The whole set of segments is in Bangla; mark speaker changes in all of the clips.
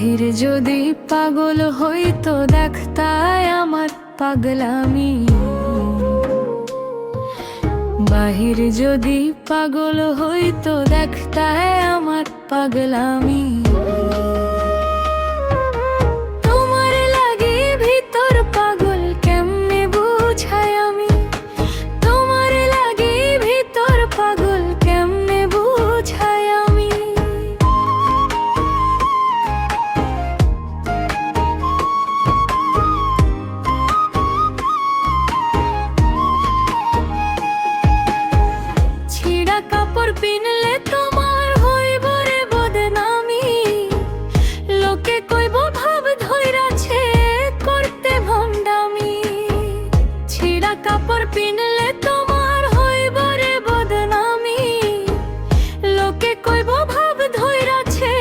Speaker 1: বাহির যদি পাগল হইতো দেখতাই আমার পাগলামি। বাহির যদি পাগল হইতো দেখতাই আমার পাগলামি। তোমার লাগি ভিতর পাগল কেমনে বুঝাই আমি, তোমার লাগি ভিতর পাগল কেমনে বুঝাই আমি। ছিঁড়া কাপড় পিনলে তোমার হইব রে বদনামি, লোকে কইব ভাব ধইরাছে করতে ভণ্ডামি। ছিঁড়া কাপড় পিনলে তোমার হইব রে বদনামি, লোকে কইব ভাব ধইরাছে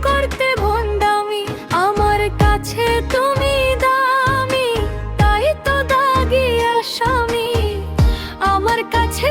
Speaker 1: করতে ভণ্ডামি। আমার কাছে তুমি দামি, তাই তো দাগি আসামি। আমার কাছে